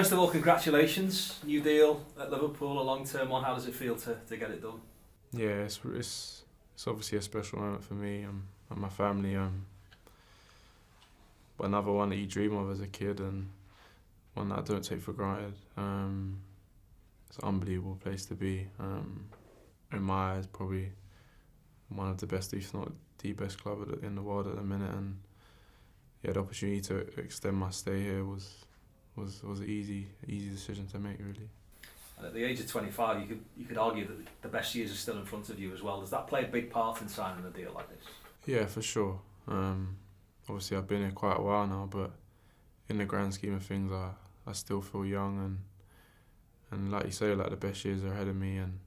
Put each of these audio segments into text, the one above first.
First of all, congratulations, new deal at Liverpool, a long-term one. How does it feel to get it done? Yeah, it's obviously a special moment for me and my family. But another one that you dream of as a kid and one that I don't take for granted. It's an unbelievable place to be. In my eyes, probably one of the best, if not the best club in the world at the minute. And yeah, the opportunity to extend my stay here was an easy decision to make, really. And at the age of 25, you could argue that the best years are still in front of you as well. Does that play a big part in signing a deal like this? Yeah, for sure. Obviously, I've been here quite a while now, but in the grand scheme of things, I still feel young and like you say, like the best years are ahead of me, and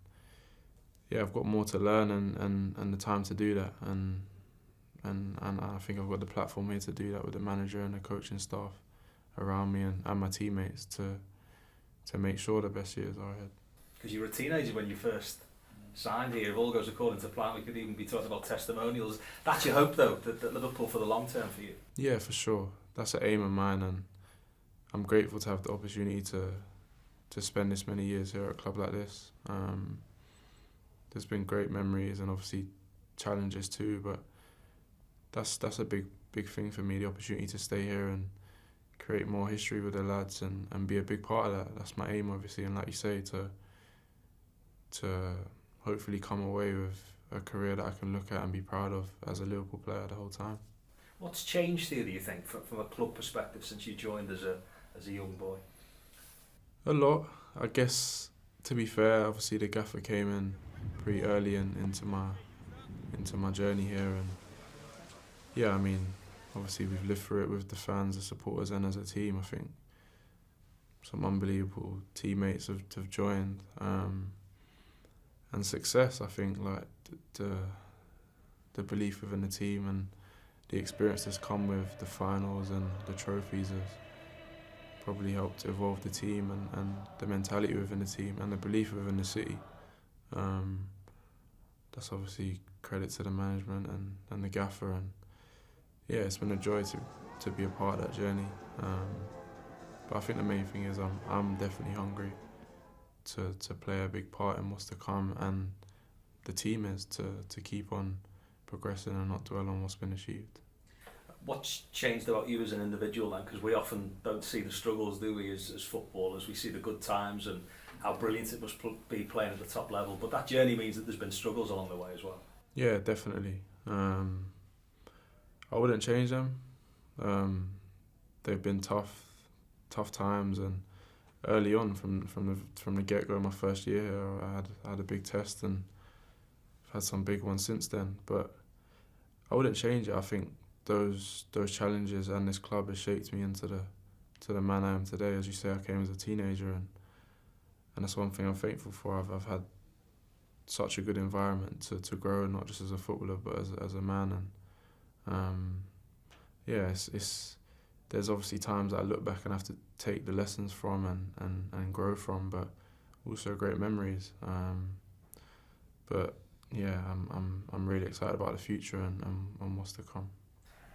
yeah, I've got more to learn and the time to do that, and I think I've got the platform here to do that with the manager and the coaching staff around me and my teammates to make sure the best years are ahead. Because you were a teenager when you first signed here. If all goes according to plan, we could even be talking about testimonials. That's your hope, though, that Liverpool for the long term for you? Yeah, for sure. That's an aim of mine, and I'm grateful to have the opportunity to spend this many years here at a club like this. There's been great memories and obviously challenges too, but that's a big thing for me, the opportunity to stay here and create more history with the lads and be a big part of that. That's my aim, obviously, and like you say, to hopefully come away with a career that I can look at and be proud of as a Liverpool player the whole time. What's changed here, do you think, from a club perspective since you joined as a young boy? A lot. I guess, to be fair, obviously the gaffer came in pretty early into my journey here, and yeah, I mean, obviously we've lived through it with the fans, the supporters, and as a team. I think some unbelievable teammates have joined, and success. I think like the belief within the team and the experience that's come with the finals and the trophies has probably helped evolve the team and the mentality within the team and the belief within the city. That's obviously credit to the management and the gaffer, and yeah, it's been a joy to be a part of that journey. But I think the main thing is I'm definitely hungry to play a big part in what's to come, and the team is to keep on progressing and not dwell on what's been achieved. What's changed about you as an individual then? Because we often don't see the struggles, do we, as footballers? We see the good times and how brilliant it must be playing at the top level. But that journey means that there's been struggles along the way as well. Yeah, definitely. I wouldn't change them. They've been tough times, and early on from the get-go, my first year here, I had a big test, and I've had some big ones since then. But I wouldn't change it. I think those challenges and this club has shaped me into the man I am today. As you say, I came as a teenager, and that's one thing I'm thankful for. I've had such a good environment to grow, not just as a footballer but as a man. And yeah, it's there's obviously times that I look back and have to take the lessons from and grow from, but also great memories. But yeah, I'm really excited about the future and what's to come.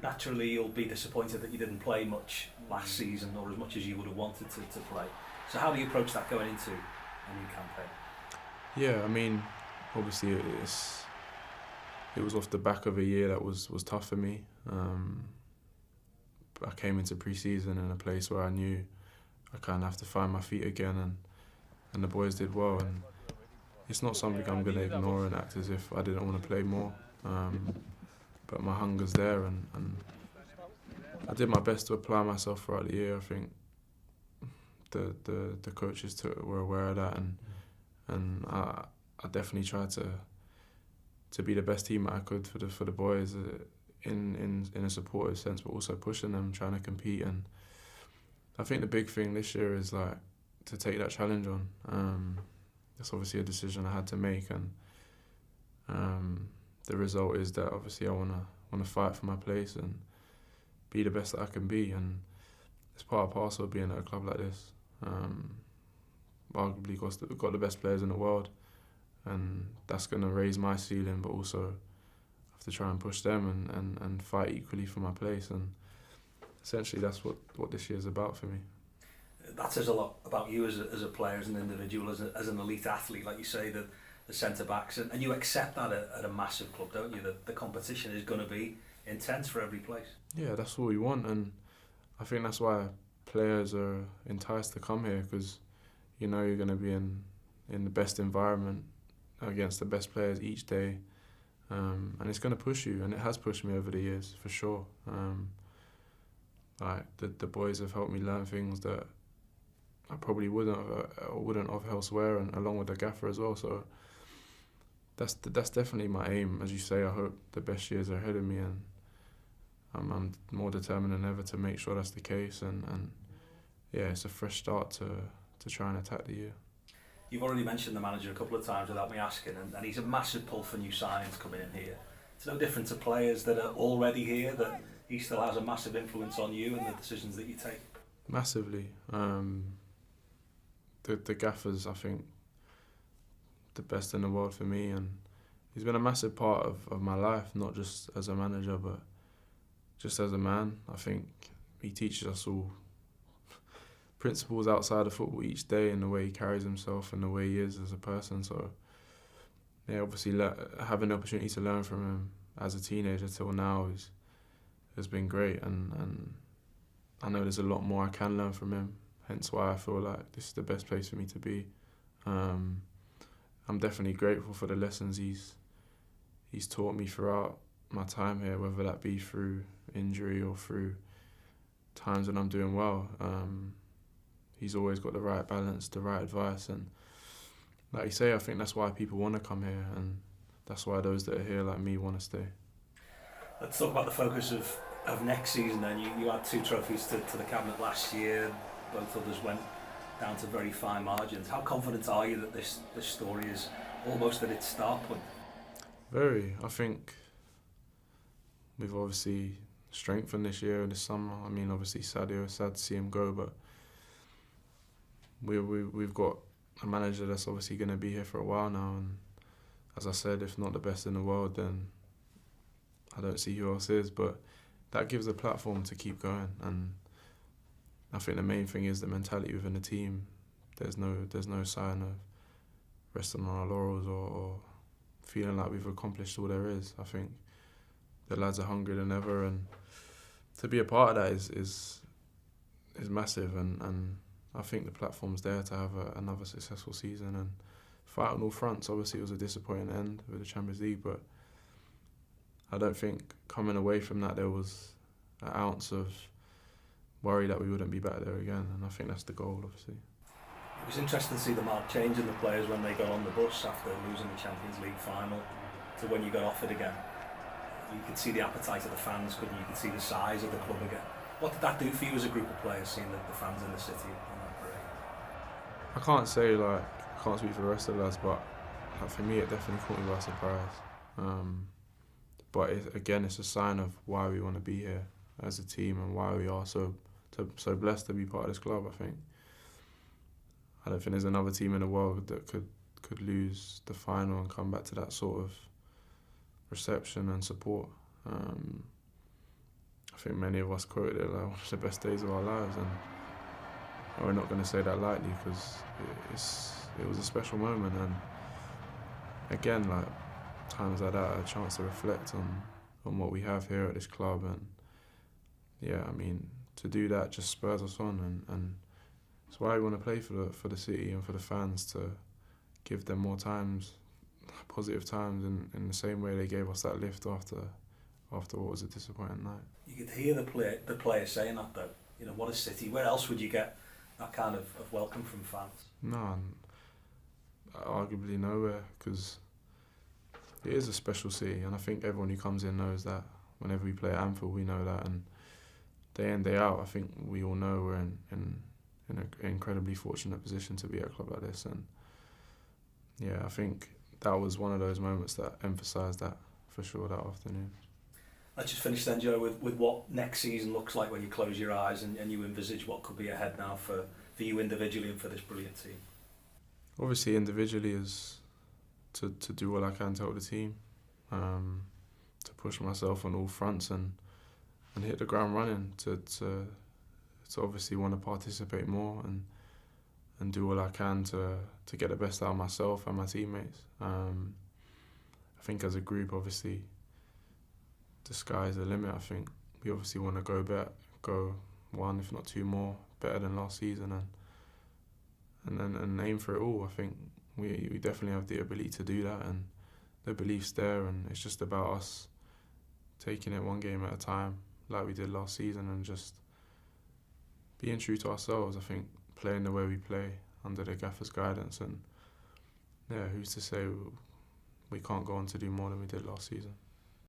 Naturally, you'll be disappointed that you didn't play much last season, or as much as you would have wanted to play. So how do you approach that going into a new campaign? Yeah, I mean, obviously it was off the back of a year that was tough for me. I came into pre-season in a place where I knew I kind of have to find my feet again, and the boys did well. And it's not something I'm going to ignore and act as if I didn't want to play more. But my hunger's there, and I did my best to apply myself throughout the year. I think the coaches were aware of that, and I definitely tried to be the best team I could for the boys in a supportive sense, but also pushing them, trying to compete. And I think the big thing this year is like to take that challenge on. That's obviously a decision I had to make, and the result is that obviously I wanna fight for my place and be the best that I can be, and it's part and parcel of being at a club like this. Arguably got the best players in the world, and that's going to raise my ceiling, but also have to try and push them and fight equally for my place, and essentially that's what this year's about for me. that says a lot about you as a player, as an individual, as an elite athlete, like you say, the centre backs, and you accept that at a massive club, don't you? That the competition is going to be intense for every place. Yeah, that's what we want, and I think that's why players are enticed to come here, because you know you're going to be in the best environment against the best players each day, and it's going to push you, and it has pushed me over the years for sure. Like the boys have helped me learn things that I probably wouldn't have elsewhere, and along with the gaffer as well. So that's definitely my aim. As you say, I hope the best years are ahead of me, and I'm more determined than ever to make sure that's the case. And yeah, it's a fresh start to try and attack the year. You've already mentioned the manager a couple of times without me asking, and he's a massive pull for new signings coming in here. It's no different to players that are already here, that he still has a massive influence on you and the decisions that you take. Massively. The gaffer's, I think, the best in the world for me, and he's been a massive part of my life, not just as a manager, but just as a man. I think he teaches us all principles outside of football each day, and the way he carries himself and the way he is as a person. So yeah, obviously having the opportunity to learn from him as a teenager till now has been great, and I know there's a lot more I can learn from him, hence why I feel like this is the best place for me to be. I'm definitely grateful for the lessons he's taught me throughout my time here, whether that be through injury or through times when I'm doing well. He's always got the right balance, the right advice, and like you say, I think that's why people want to come here, and that's why those that are here like me want to stay. Let's talk about the focus of next season then. You had 2 trophies to the cabinet last year, both others went down to very fine margins. How confident are you that this story is almost at its start point? Very. I think we've obviously strengthened this year and this summer. I mean, obviously Sadio, sad to see him go, but we've got a manager that's obviously going to be here for a while now, and as I said, if not the best in the world, then I don't see who else is, but that gives a platform to keep going, and I think the main thing is the mentality within the team. There's no sign of resting on our laurels or feeling like we've accomplished all there is. I think the lads are hungrier than ever, and to be a part of that is massive, and I think the platform's there to have another successful season and fight on all fronts. Obviously it was a disappointing end with the Champions League, but I don't think coming away from that there was an ounce of worry that we wouldn't be back there again, and I think that's the goal, obviously. It was interesting to see the marked change in the players when they got on the bus after losing the Champions League final to when you got offered again. You could see the appetite of the fans, couldn't you? You could see the size of the club again. What did that do for you as a group of players, seeing the fans in the city on that parade? I can't say, I can't speak for the rest of the lads, but for me it definitely caught me by surprise. But it's a sign of why we want to be here as a team and why we are so blessed to be part of this club. I don't think there's another team in the world that could lose the final and come back to that sort of reception and support. I think many of us quoted it like one of the best days of our lives, and we're not going to say that lightly, because it was a special moment, and again, times like that, a chance to reflect on what we have here at this club, and yeah, I mean, to do that just spurs us on, and it's why we want to play for the city and for the fans, to give them more times, positive times, in the same way they gave us that lift after what was a disappointing night. You could hear the players saying that though. You know, what a city. Where else would you get that kind of welcome from fans? No, arguably nowhere, because it is a special city, and I think everyone who comes in knows that. Whenever we play at Anfield, we know that, and day in, day out, I think we all know we're in an incredibly fortunate position to be at a club like this, and yeah, I think that was one of those moments that emphasised that for sure that afternoon. Let's just finish then, Joe, with what next season looks like when you close your eyes and you envisage what could be ahead now for you individually and for this brilliant team. Obviously, individually is to do what I can to help the team, to push myself on all fronts and hit the ground running, to to obviously want to participate more and do all I can to get the best out of myself and my teammates. I think as a group, obviously, the sky's the limit. I think we obviously want to go one, if not two more, better than last season, and aim for it all. I think we definitely have the ability to do that, and the belief's there, and it's just about us taking it one game at a time, like we did last season, and just being true to ourselves. I think playing the way we play under the gaffer's guidance, and yeah, who's to say we can't go on to do more than we did last season.